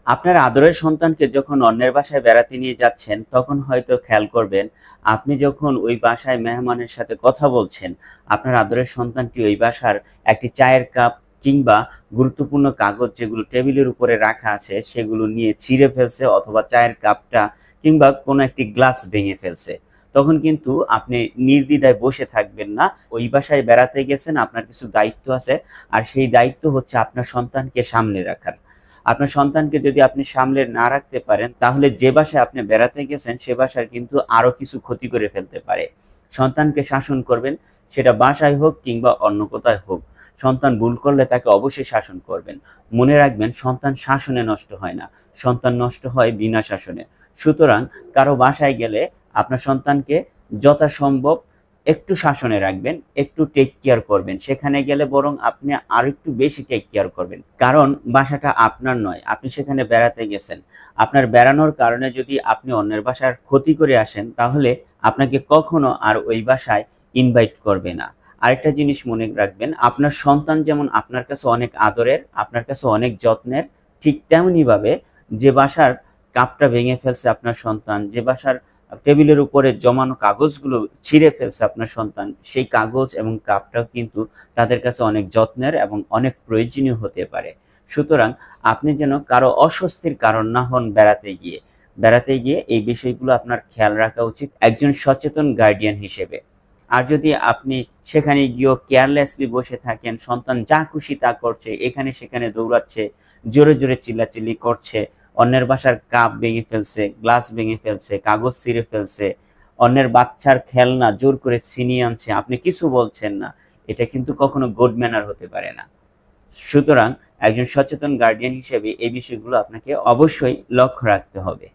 আপনার আদরের সন্তানকে যখন অন্যের বাসায় বেড়াতে নিয়ে যাচ্ছেন, তখন হয়তো খেয়াল করবেন, আপনি যখন ওই বাসায় মেহমানের সাথে কথা বলছেন, আপনার আদরের সন্তানটি ওই বাসার একটি চায়ের কাপ কিংবা গুরুত্বপূর্ণ কাগজ যেগুলো টেবিলের উপরে রাখা আছে, সেগুলো নিয়ে ছিঁড়ে ফেলছে, অথবা চায়ের কাপটা কিংবা কোনো একটি গ্লাস ভেঙে ফেলছে। তখন কিন্তু আপনি নির্দ্বিধায় বসে থাকবেন না। ওই বাসায় বেড়াতে গেছেন, আপনার কিছু দায়িত্ব আছে, আর সেই দায়িত্ব হচ্ছে আপনার সন্তানকে সামলে রাখার। আপনার সন্তানকে যদি আপনি সামলে না রাখতে পারেন, তাহলে যে বাসায় আপনি বেড়াতে গেছেন সে বাসার কিন্তু আরো কিছু ক্ষতি করে ফেলতে পারে। সন্তানকে শাসন করবেন, সেটা বাসায় হোক কিংবা অন্য কোথায় হোক। সন্তান ভুল করলে তাকে অবশ্যই শাসন করবেন। মনে রাখবেন, সন্তান শাসনে নষ্ট হয় না, সন্তান নষ্ট হয় বিনা শাসনে। সুতরাং কারো বাসায় গেলে আপনার সন্তানকে যথাসম্ভব একটু শাসনে রাখবেন, একটু টেক কেয়ার করবেন। সেখানে গেলে বরং আপনি আরো একটু বেশি টেক কেয়ার করবেন, কারণ বাসাটা আপনার নয়, আপনি সেখানে বেড়াতে গেছেন। আপনার বেড়ানোর কারণে যদি আপনি অন্যের বাসার ক্ষতি করে আসেন, তাহলে আপনাকে কখনো আর ওই বাসায় ইনভাইট করবে না। আরেকটা জিনিস মনে রাখবেন, আপনার সন্তান যেমন আপনার কাছে অনেক আদরের, আপনার কাছে অনেক যত্নের, ঠিক তেমনি ভাবে যে বাসার কাপটা ভেঙে ফেলছে আপনার সন্তান, যে বাসার টেবিলের উপরে জমানো কাগজগুলো ছিঁড়ে ফেলছে আপনার সন্তান, সেই কাগজ এবং কাপটাও কিন্তু তাদের কাছে অনেক যত্নের এবং অনেক প্রয়োজনীয় হতে পারে। সুতরাং আপনি যেন কারো অস্বস্তির কারণ না হন বেড়াতে গিয়ে এই বিষয়গুলো আপনার খেয়াল রাখা উচিত একজন সচেতন গার্ডিয়ান হিসেবে। আর যদি আপনি সেখানে গিয়েও কেয়ারলেসলি বসে থাকেন, সন্তান যা খুশি তা করছে, এখানে সেখানে দৌড়াচ্ছে, জোরে জোরে চিল্লাচিল্লি করছে, অন্যের বাসার কাপ ভেঙে ফেলছে, গ্লাস ভেঙে ফেলছে, কাগজ ছিঁড়ে ফেলছে, অন্যের বাচ্চার খেলনা জোর করে ছিনিয়ে আনছে, আপনি কিছু বলছেন না, এটা কিন্তু কখনো গুড ম্যানার হতে পারে না। সুতরাং একজন সচেতন গার্ডিয়ান হিসেবে এই বিষয়গুলো আপনাকে অবশ্যই লক্ষ্য রাখতে হবে।